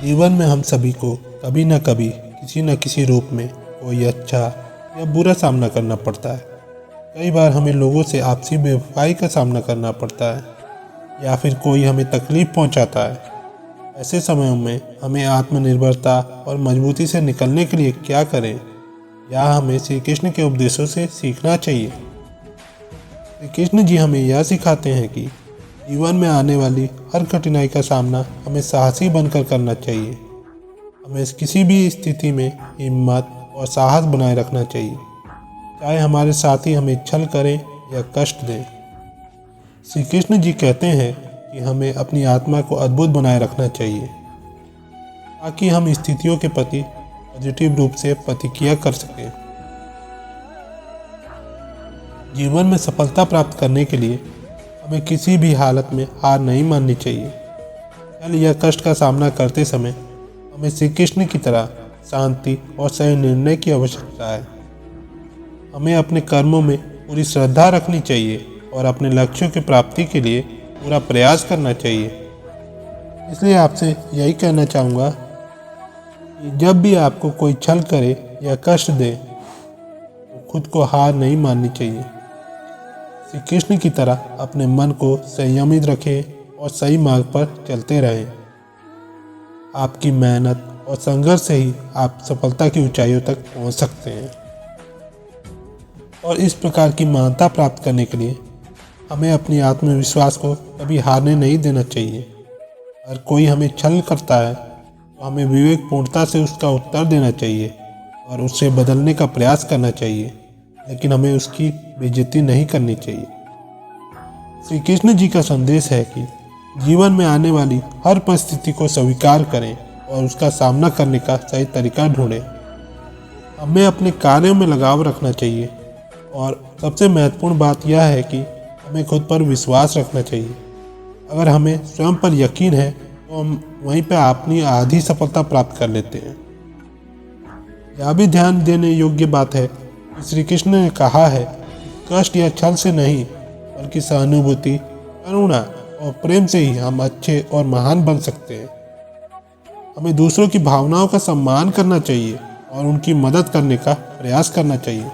जीवन में हम सभी को कभी न कभी किसी न किसी रूप में कोई अच्छा या बुरा सामना करना पड़ता है। कई बार हमें लोगों से आपसी बेवफाई का सामना करना पड़ता है या फिर कोई हमें तकलीफ पहुंचाता है। ऐसे समयों में हमें आत्मनिर्भरता और मजबूती से निकलने के लिए क्या करें, या हमें श्री कृष्ण के उपदेशों से सीखना चाहिए। श्री कृष्ण जी हमें यह सिखाते हैं कि जीवन में आने वाली हर कठिनाई का सामना हमें साहसी बनकर करना चाहिए। हमें किसी भी स्थिति में हिम्मत और साहस बनाए रखना चाहिए, चाहे हमारे साथी हमें छल करें या कष्ट दें। श्री कृष्ण जी कहते हैं कि हमें अपनी आत्मा को अद्भुत बनाए रखना चाहिए ताकि हम स्थितियों के प्रति पॉजिटिव रूप से प्रतिक्रिया कर सकें। जीवन में सफलता प्राप्त करने के लिए हमें किसी भी हालत में हार नहीं माननी चाहिए। छल या कष्ट का सामना करते समय हमें श्री कृष्ण की तरह शांति और सही निर्णय की आवश्यकता है। हमें अपने कर्मों में पूरी श्रद्धा रखनी चाहिए और अपने लक्ष्यों की प्राप्ति के लिए पूरा प्रयास करना चाहिए। इसलिए आपसे यही कहना चाहूँगा कि जब भी आपको कोई छल करे या कष्ट दे तो खुद को हार नहीं माननी चाहिए। श्री कृष्ण की तरह अपने मन को संयमित रखें और सही मार्ग पर चलते रहें। आपकी मेहनत और संघर्ष से ही आप सफलता की ऊंचाइयों तक पहुंच सकते हैं। और इस प्रकार की महानता प्राप्त करने के लिए हमें अपनी आत्मविश्वास को कभी हारने नहीं देना चाहिए। अगर कोई हमें छल करता है तो हमें विवेकपूर्णता से उसका उत्तर देना चाहिए और उससे बदलने का प्रयास करना चाहिए, लेकिन हमें उसकी बेइज्जती नहीं करनी चाहिए। श्री कृष्ण जी का संदेश है कि जीवन में आने वाली हर परिस्थिति को स्वीकार करें और उसका सामना करने का सही तरीका ढूंढें। हमें अपने कार्यों में लगाव रखना चाहिए और सबसे महत्वपूर्ण बात यह है कि हमें खुद पर विश्वास रखना चाहिए। अगर हमें स्वयं पर यकीन है तो हम वहीं पर अपनी आधी सफलता प्राप्त कर लेते हैं। यह भी ध्यान देने योग्य बात है कि श्री कृष्ण ने कहा है कि कष्ट या छल से नहीं बल्कि सहानुभूति, करुणा और प्रेम से ही हम अच्छे और महान बन सकते हैं। हमें दूसरों की भावनाओं का सम्मान करना चाहिए और उनकी मदद करने का प्रयास करना चाहिए।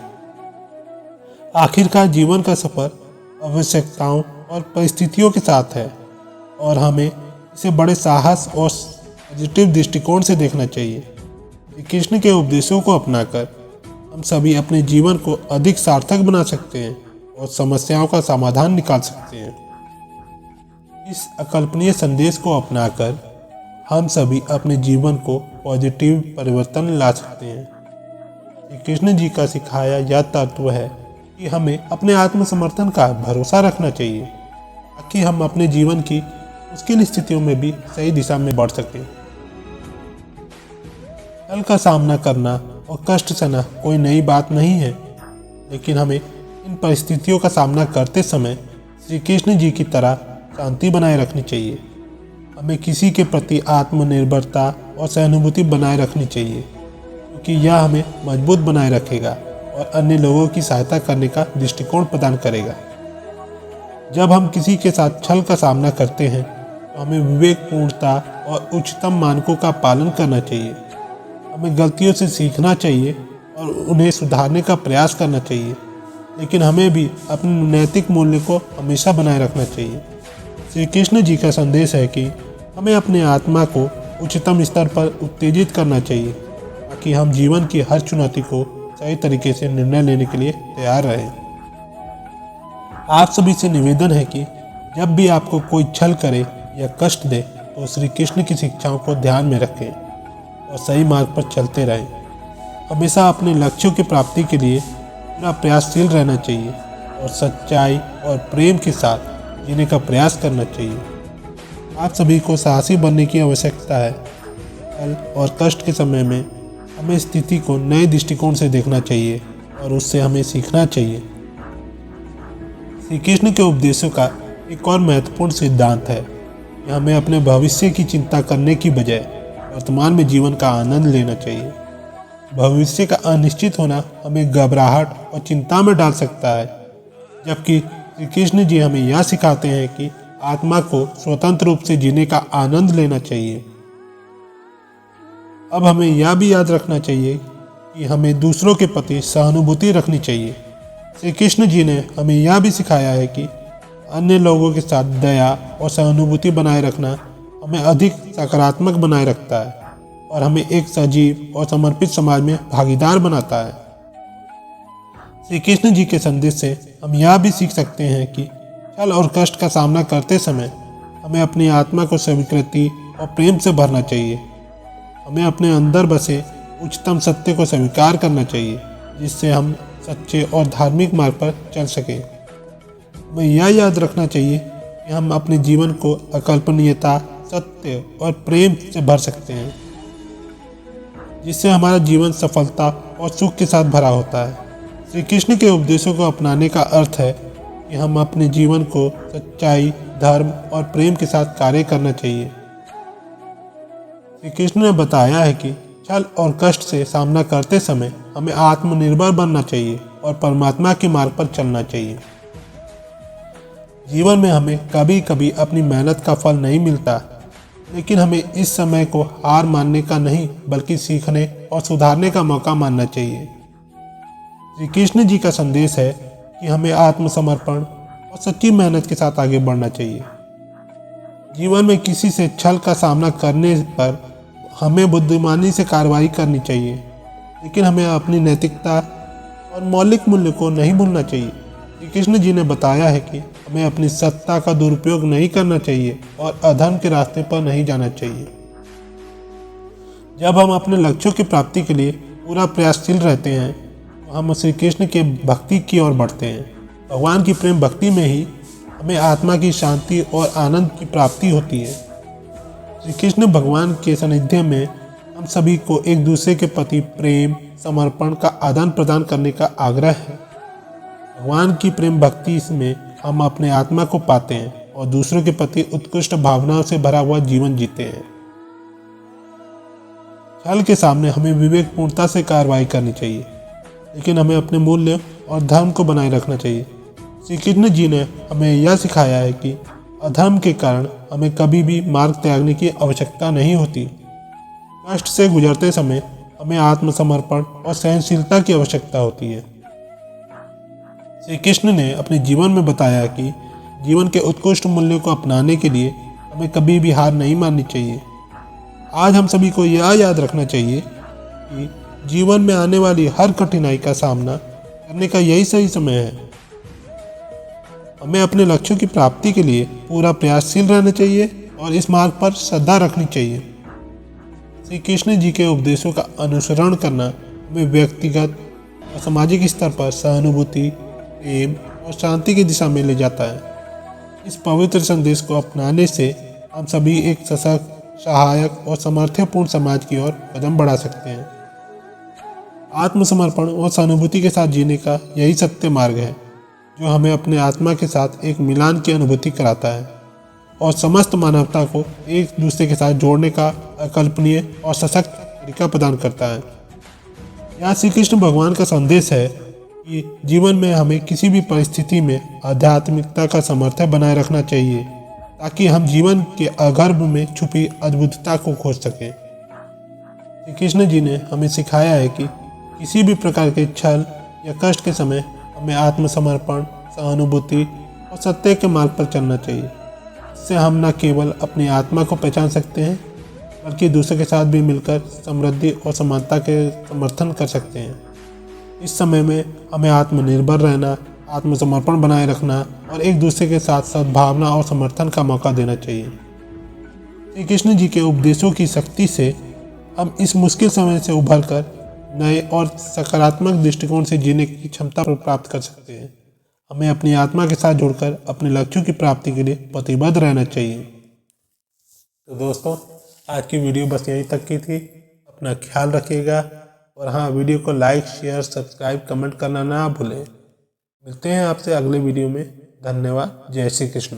आखिरकार जीवन का सफर आवश्यकताओं और परिस्थितियों के साथ है और हमें इसे बड़े साहस और पॉजिटिव दृष्टिकोण से देखना चाहिए। श्री कृष्ण के उपदेशों को अपनाकर हम सभी अपने जीवन को अधिक सार्थक बना सकते हैं और समस्याओं का समाधान निकाल सकते हैं। इस अकल्पनीय संदेश को अपनाकर हम सभी अपने जीवन को पॉजिटिव परिवर्तन ला सकते हैं। श्री कृष्ण जी का सिखाया यह तत्व है कि हमें अपने आत्मसमर्थन का भरोसा रखना चाहिए ताकि हम अपने जीवन की मुश्किल स्थितियों में भी सही दिशा में बढ़ सकें। छल का सामना करना और कष्ट सहना कोई नई बात नहीं है, लेकिन हमें इन परिस्थितियों का सामना करते समय श्री कृष्ण जी की तरह शांति बनाए रखनी चाहिए। हमें किसी के प्रति आत्मनिर्भरता और सहानुभूति बनाए रखनी चाहिए, क्योंकि यह हमें मजबूत बनाए रखेगा और अन्य लोगों की सहायता करने का दृष्टिकोण प्रदान करेगा। जब हम किसी के साथ छल का सामना करते हैं तो हमें विवेकपूर्णता और उच्चतम मानकों का पालन करना चाहिए। हमें गलतियों से सीखना चाहिए और उन्हें सुधारने का प्रयास करना चाहिए, लेकिन हमें भी अपने नैतिक मूल्य को हमेशा बनाए रखना चाहिए। श्री कृष्ण जी का संदेश है कि हमें अपने आत्मा को उच्चतम स्तर पर उत्तेजित करना चाहिए ताकि हम जीवन की हर चुनौती को सही तरीके से निर्णय लेने के लिए तैयार रहें। आप सभी से निवेदन है कि जब भी आपको कोई छल करे या कष्ट दे तो श्री कृष्ण की शिक्षाओं को ध्यान में रखें और सही मार्ग पर चलते रहें। हमेशा अपने लक्ष्यों की प्राप्ति के लिए पूरा प्रयासशील रहना चाहिए और सच्चाई और प्रेम के साथ जीने का प्रयास करना चाहिए। आप सभी को साहसी बनने की आवश्यकता है। छल और कष्ट के समय में हमें स्थिति को नए दृष्टिकोण से देखना चाहिए और उससे हमें सीखना चाहिए। श्री कृष्ण के उपदेशों का एक और महत्वपूर्ण सिद्धांत है कि हमें अपने भविष्य की चिंता करने की बजाय वर्तमान में जीवन का आनंद लेना चाहिए। भविष्य का अनिश्चित होना हमें घबराहट और चिंता में डाल सकता है, जबकि श्री कृष्ण जी हमें यह सिखाते हैं कि आत्मा को स्वतंत्र रूप से जीने का आनंद लेना चाहिए। अब हमें यह भी याद रखना चाहिए कि हमें दूसरों के प्रति सहानुभूति रखनी चाहिए। श्री कृष्ण जी ने हमें यह भी सिखाया है कि अन्य लोगों के साथ दया और सहानुभूति बनाए रखना हमें अधिक सकारात्मक बनाए रखता है और हमें एक सजीव और समर्पित समाज में भागीदार बनाता है। श्री कृष्ण जी के संदेश से हम यह भी सीख सकते हैं कि छल और कष्ट का सामना करते समय हमें अपनी आत्मा को स्वीकृति और प्रेम से भरना चाहिए। हमें अपने अंदर बसे उच्चतम सत्य को स्वीकार करना चाहिए, जिससे हम सच्चे और धार्मिक मार्ग पर चल सकें। हमें यह याद रखना चाहिए कि हम अपने जीवन को अकल्पनीयता, सत्य और प्रेम से भर सकते हैं, जिससे हमारा जीवन सफलता और सुख के साथ भरा होता है। श्री कृष्ण के उपदेशों को अपनाने का अर्थ है कि हम अपने जीवन को सच्चाई, धर्म और प्रेम के साथ कार्य करना चाहिए। श्री कृष्ण ने बताया है कि छल और कष्ट से सामना करते समय हमें आत्मनिर्भर बनना चाहिए और परमात्मा के मार्ग पर चलना चाहिए। जीवन में हमें कभी कभी अपनी मेहनत का फल नहीं मिलता, लेकिन हमें इस समय को हार मानने का नहीं बल्कि सीखने और सुधारने का मौका मानना चाहिए। श्री कृष्ण जी का संदेश है कि हमें आत्मसमर्पण और सच्ची मेहनत के साथ आगे बढ़ना चाहिए। जीवन में किसी से छल का सामना करने पर हमें बुद्धिमानी से कार्रवाई करनी चाहिए, लेकिन हमें अपनी नैतिकता और मौलिक मूल्य को नहीं भूलना चाहिए। श्री कृष्ण जी ने बताया है कि हमें अपनी सत्ता का दुरुपयोग नहीं करना चाहिए और अधर्म के रास्ते पर नहीं जाना चाहिए। जब हम अपने लक्ष्यों की प्राप्ति के लिए पूरा प्रयासशील रहते हैं तो हम श्री कृष्ण के भक्ति की ओर बढ़ते हैं। भगवान की प्रेम भक्ति में ही हमें आत्मा की शांति और आनंद की प्राप्ति होती है। श्री कृष्ण भगवान के सानिध्य में हम सभी को एक दूसरे के प्रति प्रेम, समर्पण का आदान प्रदान करने का आग्रह है। भगवान की प्रेम भक्ति में हम अपने आत्मा को पाते हैं और दूसरों के प्रति उत्कृष्ट भावनाओं से भरा हुआ जीवन जीते हैं। छल के सामने हमें विवेकपूर्णता से कार्रवाई करनी चाहिए, लेकिन हमें अपने मूल्य और धर्म को बनाए रखना चाहिए। श्री कृष्ण जी ने हमें यह सिखाया है कि अधर्म के कारण हमें कभी भी मार्ग त्यागने की आवश्यकता नहीं होती। कष्ट से गुजरते समय हमें आत्मसमर्पण और सहनशीलता की आवश्यकता होती है। श्री कृष्ण ने अपने जीवन में बताया कि जीवन के उत्कृष्ट मूल्यों को अपनाने के लिए हमें कभी भी हार नहीं माननी चाहिए। आज हम सभी को यह याद रखना चाहिए कि जीवन में आने वाली हर कठिनाई का सामना करने का यही सही समय है। हमें अपने लक्ष्यों की प्राप्ति के लिए पूरा प्रयासशील रहना चाहिए और इस मार्ग पर श्रद्धा रखनी चाहिए। श्री कृष्ण जी के उपदेशों का अनुसरण करना हमें व्यक्तिगत और सामाजिक स्तर पर सहानुभूति, प्रेम और शांति की दिशा में ले जाता है। इस पवित्र संदेश को अपनाने से हम सभी एक सशक्त, सहायक और सामर्थ्यपूर्ण समाज की ओर कदम बढ़ा सकते हैं। आत्मसमर्पण और सहानुभूति के साथ जीने का यही सत्य मार्ग है, जो हमें अपने आत्मा के साथ एक मिलान की अनुभूति कराता है और समस्त मानवता को एक दूसरे के साथ जोड़ने का अकल्पनीय और सशक्त तरीका प्रदान करता है। यह श्री कृष्ण भगवान का संदेश है कि जीवन में हमें किसी भी परिस्थिति में आध्यात्मिकता का समर्थन बनाए रखना चाहिए, ताकि हम जीवन के अगर्भ में छुपी अद्भुतता को खोज सकें। श्री कृष्ण जी ने हमें सिखाया है कि किसी भी प्रकार के छल या कष्ट के समय हमें आत्मसमर्पण, सहानुभूति और सत्य के मार्ग पर चलना चाहिए। इससे हम न केवल अपनी आत्मा को पहचान सकते हैं, बल्कि दूसरों के साथ भी मिलकर समृद्धि और समानता के समर्थन कर सकते हैं। इस समय में हमें आत्मनिर्भर रहना, आत्मसमर्पण बनाए रखना और एक दूसरे के साथ सद्भावना और समर्थन का मौका देना चाहिए। श्री कृष्ण जी के उपदेशों की शक्ति से हम इस मुश्किल समय से उभरकर नए और सकारात्मक दृष्टिकोण से जीने की क्षमता प्राप्त कर सकते हैं। हमें अपनी आत्मा के साथ जुड़कर अपने लक्ष्यों की प्राप्ति के लिए प्रतिबद्ध रहना चाहिए। तो दोस्तों, आज की वीडियो बस यहीं तक की थी। अपना ख्याल रखिएगा और हाँ, वीडियो को लाइक, शेयर, सब्सक्राइब, कमेंट करना ना भूलें। मिलते हैं आपसे अगले वीडियो में। धन्यवाद। जय श्री कृष्ण।